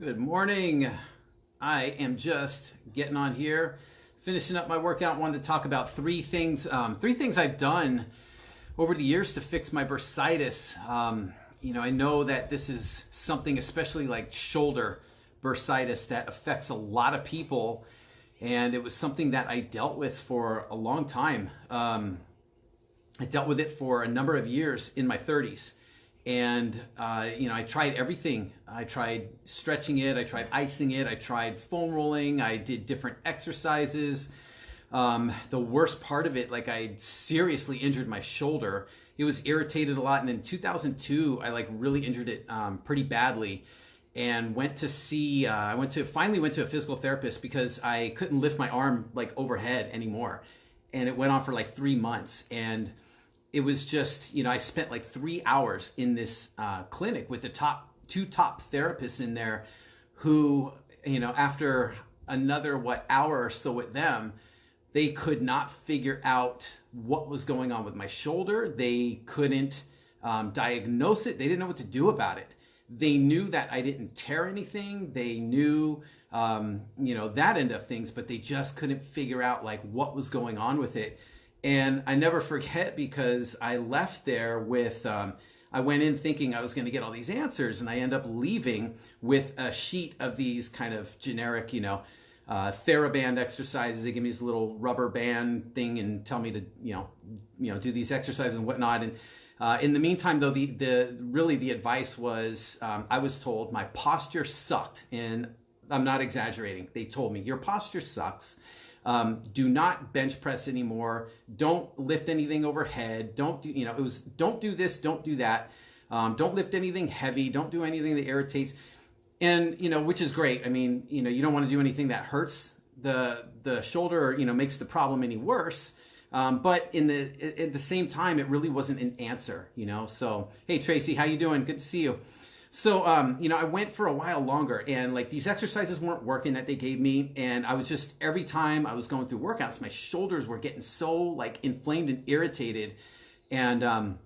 Good morning. I am just getting on here, finishing up my workout. Wanted to talk about three things I've done over the years to fix my bursitis. I know that this is something, especially like shoulder bursitis, that affects a lot of people, and it was something that I dealt with for a long time. I dealt with it for a number of years in my 30s. And, I tried everything. I tried stretching it. I tried icing it. I tried foam rolling. I did different exercises. The worst part of it, like, I seriously injured my shoulder. It was irritated a lot. And in 2002, I really injured it pretty badly, and finally went to a physical therapist because I couldn't lift my arm like overhead anymore. And it went on for like 3 months. And it was just, I spent like 3 hours in this clinic with the two top therapists in there who, after another hour or so with them, they could not figure out what was going on with my shoulder. They couldn't diagnose it. They didn't know what to do about it. They knew that I didn't tear anything. They knew, that end of things, but they just couldn't figure out like what was going on with it. And I never forget, because I left there with, I went in thinking I was going to get all these answers, and I end up leaving with a sheet of these kind of generic, TheraBand exercises. They give me this little rubber band thing and tell me to, do these exercises and whatnot. And in the meantime, though, the advice was, I was told my posture sucked, and I'm not exaggerating. They told me your posture sucks. Do not bench press anymore. Don't lift anything overhead. Don't do this, don't do that. Don't lift anything heavy. Don't do anything that irritates. And, which is great. I mean, you don't want to do anything that hurts the shoulder or, makes the problem any worse. But at the same time, it really wasn't an answer, So, hey, Tracy, how you doing? Good to see you. So, I went for a while longer, and like these exercises weren't working that they gave me. And I was just, every time I was going through workouts, my shoulders were getting so like inflamed and irritated. And,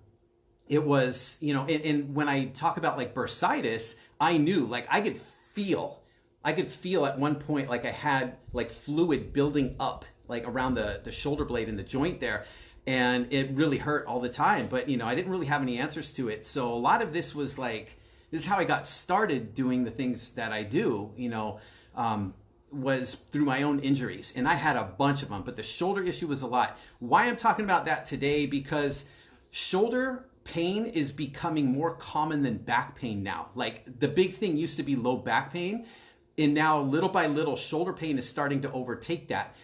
it was, and when I talk about like bursitis, I knew, like, I could feel at one point, like I had like fluid building up, like around the shoulder blade and the joint there. And it really hurt all the time, but, I didn't really have any answers to it. So a lot of this was like, this is how I got started doing the things that I do, was through my own injuries. And I had a bunch of them, but the shoulder issue was a lot. Why I'm talking about that today, because shoulder pain is becoming more common than back pain now. Like, the big thing used to be low back pain, and now little by little, shoulder pain is starting to overtake that.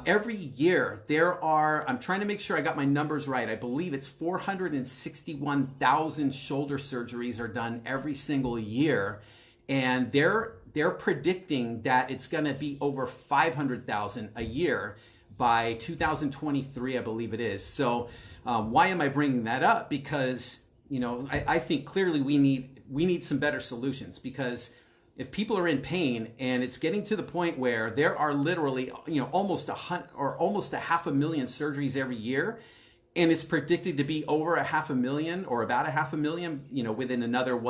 Every year I'm trying to make sure I got my numbers right. I believe it's 461,000 shoulder surgeries are done every single year. And they're predicting that it's going to be over 500,000 a year by 2023, I believe it is. So why am I bringing that up? Because, I think clearly we need some better solutions, because if people are in pain and it's getting to the point where there are literally, almost a 500,000 surgeries every year, and it's predicted to be over 500,000 or about 500,000, within another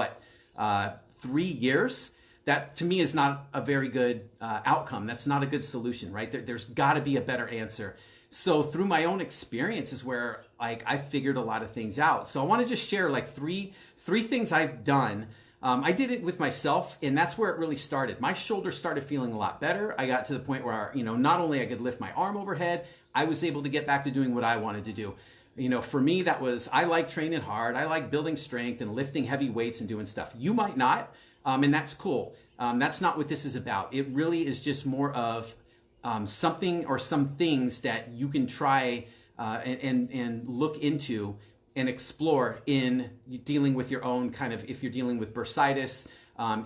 3 years, that to me is not a very good outcome. That's not a good solution, right? There's got to be a better answer. So through my own experience is where like I figured a lot of things out. So I want to just share like three things I've done. I did it with myself, and that's where it really started. My shoulder started feeling a lot better. I got to the point where, not only I could lift my arm overhead, I was able to get back to doing what I wanted to do. For me, I like training hard. I like building strength and lifting heavy weights and doing stuff. You might not, and that's cool. That's not what this is about. It really is just more of something or some things that you can try and look into and explore in dealing with your own kind of, if you're dealing with bursitis.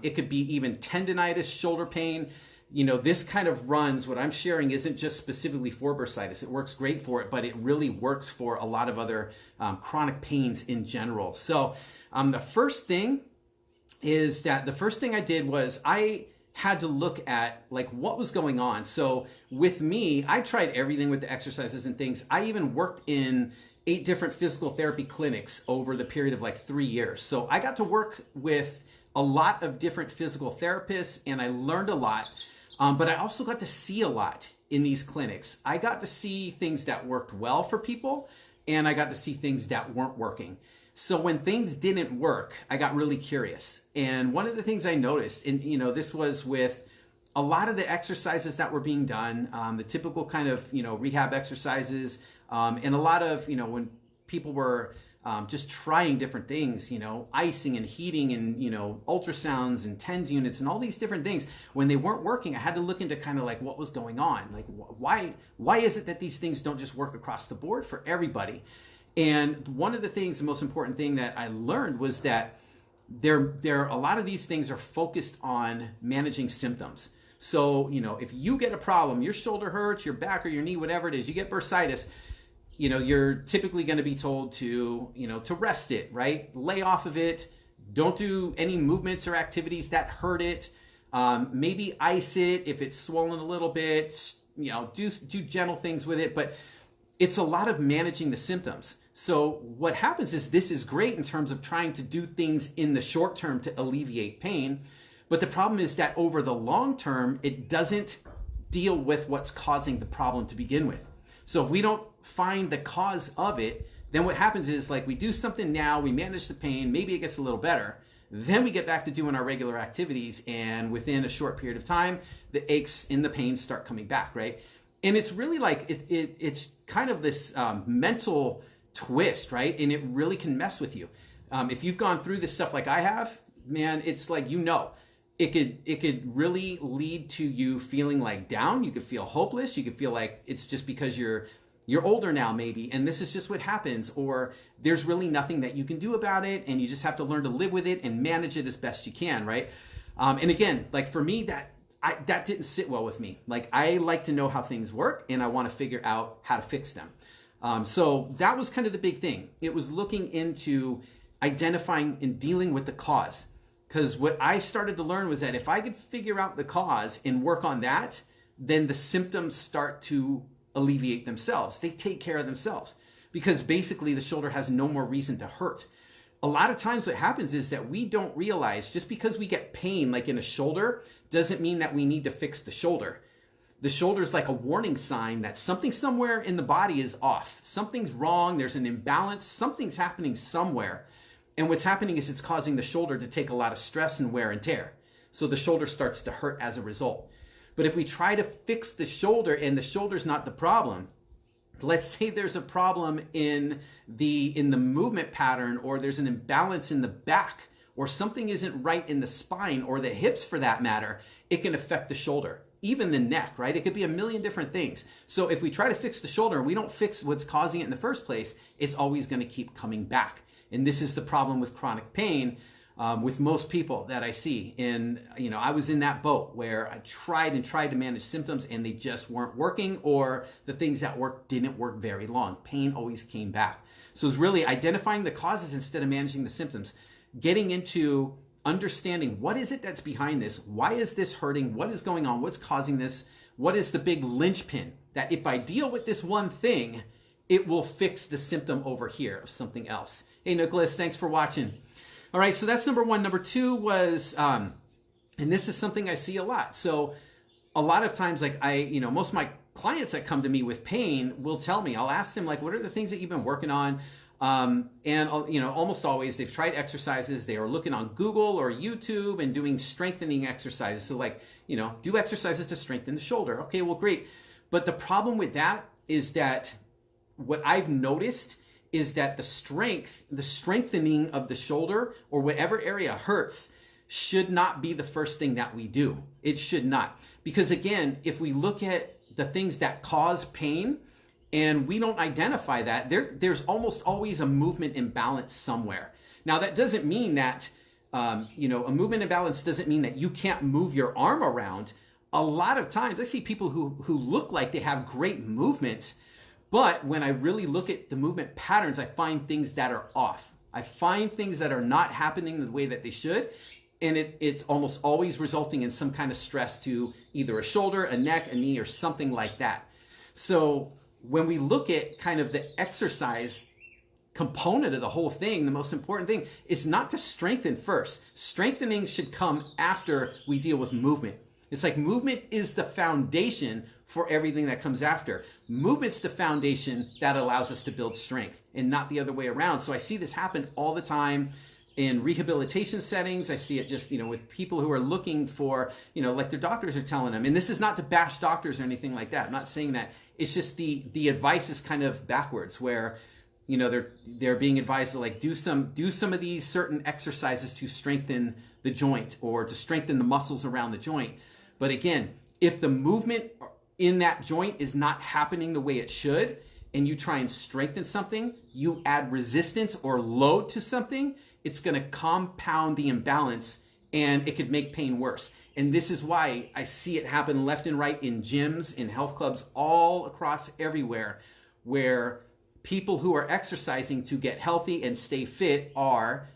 It could be even tendonitis, shoulder pain. This kind of runs, what I'm sharing isn't just specifically for bursitis. It works great for it, but it really works for a lot of other chronic pains in general. So the first thing I did was I had to look at like what was going on. So with me, I tried everything with the exercises and things. I even worked in 8 different physical therapy clinics over the period of like 3 years. So I got to work with a lot of different physical therapists, and I learned a lot, but I also got to see a lot in these clinics. I got to see things that worked well for people, and I got to see things that weren't working. So when things didn't work, I got really curious. And one of the things I noticed, and this was with a lot of the exercises that were being done, the typical kind of, rehab exercises, and a lot of, when people were just trying different things, icing and heating and, ultrasounds and TENS units and all these different things. When they weren't working, I had to look into kind of like what was going on. Like, why is it that these things don't just work across the board for everybody? And one of the things, the most important thing that I learned was that a lot of these things are focused on managing symptoms. So, if you get a problem, your shoulder hurts, your back or your knee, whatever it is, you get bursitis, you're typically going to be told to rest it, right? Lay off of it. Don't do any movements or activities that hurt it. Maybe ice it if it's swollen a little bit, do gentle things with it, but it's a lot of managing the symptoms. So what happens is this is great in terms of trying to do things in the short term to alleviate pain. But the problem is that over the long term, it doesn't deal with what's causing the problem to begin with. So if we don't find the cause of it, then what happens is like we do something now, we manage the pain, maybe it gets a little better. Then we get back to doing our regular activities, and within a short period of time, the aches and the pains start coming back, right? And it's really like, it's kind of this mental twist, right? And it really can mess with you. If you've gone through this stuff like I have, man, it's like, it could really lead to you feeling like down. You could feel hopeless. You could feel like it's just because you're older now maybe, and this is just what happens, or there's really nothing that you can do about it, and you just have to learn to live with it and manage it as best you can, right? And again, like for me, that didn't sit well with me. Like I like to know how things work, and I want to figure out how to fix them. So that was kind of the big thing. It was looking into identifying and dealing with the cause. Because what I started to learn was that if I could figure out the cause and work on that, then the symptoms start to alleviate themselves. They take care of themselves because basically the shoulder has no more reason to hurt. A lot of times what happens is that we don't realize just because we get pain like in a shoulder doesn't mean that we need to fix the shoulder. The shoulder is like a warning sign that something somewhere in the body is off. Something's wrong. There's an imbalance. Something's happening somewhere. And what's happening is it's causing the shoulder to take a lot of stress and wear and tear. So the shoulder starts to hurt as a result. But if we try to fix the shoulder and the shoulder's not the problem, let's say there's a problem in the movement pattern, or there's an imbalance in the back, or something isn't right in the spine or the hips for that matter, it can affect the shoulder, even the neck, right? It could be a million different things. So if we try to fix the shoulder and we don't fix what's causing it in the first place, it's always going to keep coming back. And this is the problem with chronic pain with most people that I see. And, I was in that boat where I tried to manage symptoms and they just weren't working, or the things that worked didn't work very long. Pain always came back. So it's really identifying the causes instead of managing the symptoms, getting into understanding what is it that's behind this? Why is this hurting? What is going on? What's causing this? What is the big linchpin that if I deal with this one thing, it will fix the symptom over here of something else? Hey, Nicholas, thanks for watching. All right, so that's number one. Number two was, and this is something I see a lot. So a lot of times, like most of my clients that come to me with pain will tell me, I'll ask them like, what are the things that you've been working on? And almost always they've tried exercises. They are looking on Google or YouTube and doing strengthening exercises. So like, do exercises to strengthen the shoulder. Okay, well, great. But the problem with that is that what I've noticed is that the strengthening of the shoulder or whatever area hurts should not be the first thing that we do. It should not. Because again, if we look at the things that cause pain and we don't identify that, there's almost always a movement imbalance somewhere. Now that doesn't mean that, a movement imbalance doesn't mean that you can't move your arm around. A lot of times I see people who look like they have great movement, but when I really look at the movement patterns, I find things that are off. I find things that are not happening the way that they should. And it's almost always resulting in some kind of stress to either a shoulder, a neck, a knee, or something like that. So when we look at kind of the exercise component of the whole thing, the most important thing, is not to strengthen first. Strengthening should come after we deal with movement. It's like movement is the foundation for everything that comes after. Movement's the foundation that allows us to build strength, and not the other way around. So I see this happen all the time in rehabilitation settings. I see it just, with people who are looking for, like their doctors are telling them. And this is not to bash doctors or anything like that. I'm not saying that. It's just the advice is kind of backwards, where they're being advised to like do some of these certain exercises to strengthen the joint or to strengthen the muscles around the joint. But again, if the movement in that joint is not happening the way it should, and you try and strengthen something, you add resistance or load to something, it's going to compound the imbalance, and it could make pain worse. And this is why I see it happen left and right in gyms, in health clubs, all across everywhere, where people who are exercising to get healthy and stay fit are,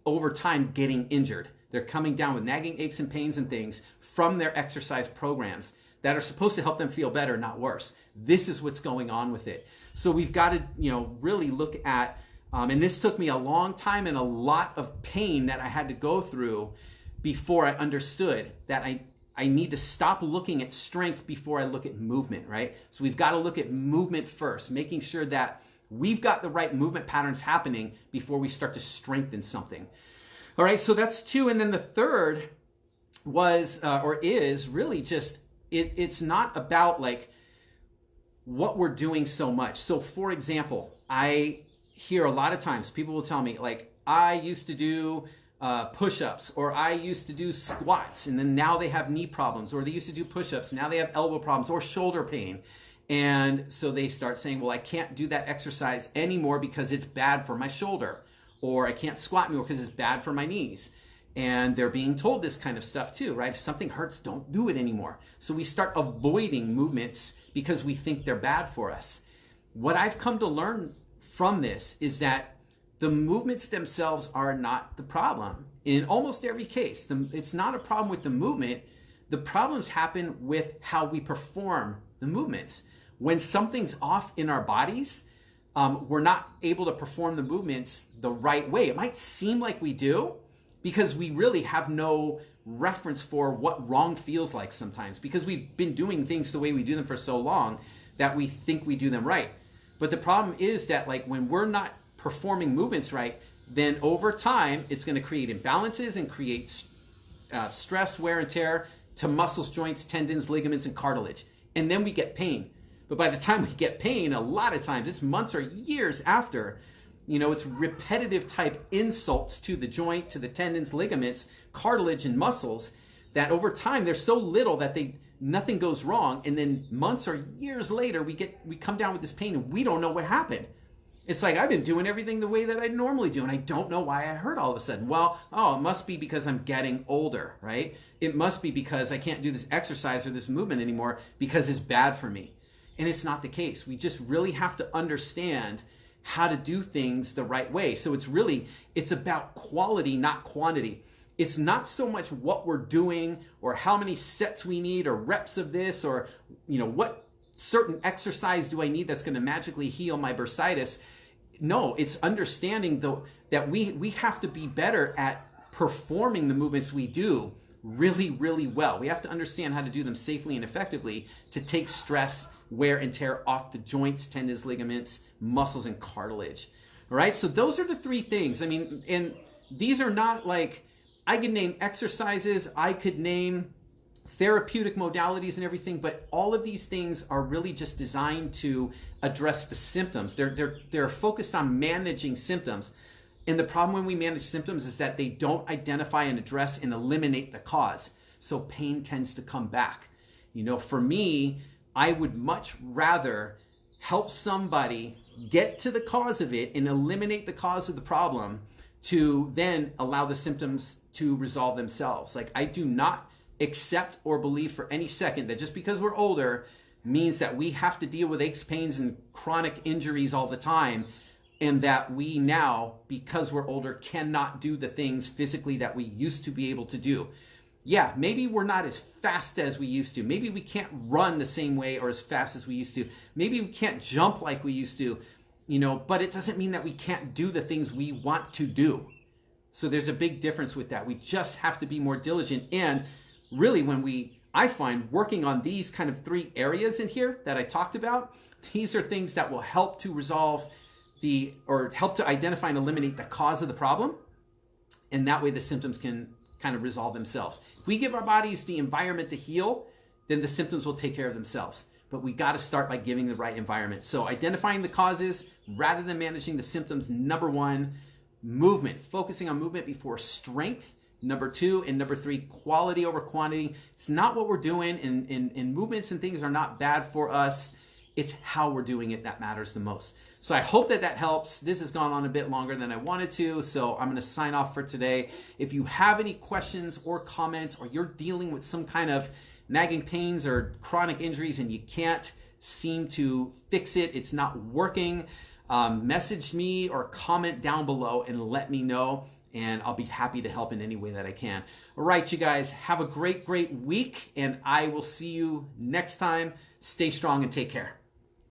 over time, getting injured. They're coming down with nagging aches and pains and things from their exercise programs that are supposed to help them feel better, not worse. This is what's going on with it. So we've got to, really look at, and this took me a long time and a lot of pain that I had to go through before I understood that I need to stop looking at strength before I look at movement, right? So we've got to look at movement first, making sure that we've got the right movement patterns happening before we start to strengthen something. All right, so that's two. And then the third was, is really just, it's not about like what we're doing so much. So for example, I hear a lot of times people will tell me like, I used to do push-ups, or I used to do squats, and then now they have knee problems, or they used to do push-ups, now they have elbow problems or shoulder pain. And so they start saying, well, I can't do that exercise anymore because it's bad for my shoulder, or I can't squat anymore because it's bad for my knees. And they're being told this kind of stuff too, right? If something hurts, don't do it anymore. So we start avoiding movements because we think they're bad for us. What I've come to learn from this is that the movements themselves are not the problem. In almost every case, it's not a problem with the movement. The problems happen with how we perform the movements. When something's off in our bodies, we're not able to perform the movements the right way. It might seem like we do, because we really have no reference for what wrong feels like sometimes, because we've been doing things the way we do them for so long that we think we do them right. But the problem is that like when we're not performing movements right, then over time it's going to create imbalances and create stress, wear and tear to muscles, joints, tendons, ligaments, and cartilage. And then we get pain. But by the time we get pain, a lot of times it's months or years after. It's repetitive type insults to the joint, to the tendons, ligaments, cartilage, and muscles that over time they're so little that nothing goes wrong. And then months or years later, we come down with this pain and we don't know what happened. It's like, I've been doing everything the way that I normally do, and I don't know why I hurt all of a sudden. Well, it must be because I'm getting older, right? It must be because I can't do this exercise or this movement anymore because it's bad for me. And it's not the case. We just really have to understand how to do things the right way. So it's about quality, not quantity. It's not so much what we're doing or how many sets we need or reps of this or, what certain exercise do I need that's going to magically heal my bursitis. No, it's understanding that we have to be better at performing the movements we do really, really well. We have to understand how to do them safely and effectively to take stress, wear and tear off the joints, tendons, ligaments, muscles, and cartilage. All right, so those are the three things. I mean, and these are not like, I could name exercises, I could name therapeutic modalities and everything, but all of these things are really just designed to address the symptoms. They're focused on managing symptoms. And the problem when we manage symptoms is that they don't identify and address and eliminate the cause. So pain tends to come back. For me, I would much rather help somebody get to the cause of it and eliminate the cause of the problem to then allow the symptoms to resolve themselves. Like, I do not accept or believe for any second that just because we're older means that we have to deal with aches, pains, and chronic injuries all the time, and that we now, because we're older, cannot do the things physically that we used to be able to do. Yeah, maybe we're not as fast as we used to. Maybe we can't run the same way or as fast as we used to. Maybe we can't jump like we used to. but it doesn't mean that we can't do the things we want to do. So there's a big difference with that. We just have to be more diligent. And really, I find working on these kind of 3 areas in here that I talked about, these are things that will help to resolve help to identify and eliminate the cause of the problem. And that way the symptoms can kind of resolve themselves. If we give our bodies the environment to heal, then the symptoms will take care of themselves. But we got to start by giving the right environment. So identifying the causes rather than managing the symptoms, number 1. Movement, focusing on movement before strength, number 2. And number 3, quality over quantity. It's not what we're doing, and movements and things are not bad for us. It's how we're doing it that matters the most. So I hope that helps. This has gone on a bit longer than I wanted to, so I'm going to sign off for today. If you have any questions or comments, or you're dealing with some kind of nagging pains or chronic injuries and you can't seem to fix it, it's not working, message me or comment down below and let me know, and I'll be happy to help in any way that I can. All right, you guys, have a great week, and I will see you next time. Stay strong and take care.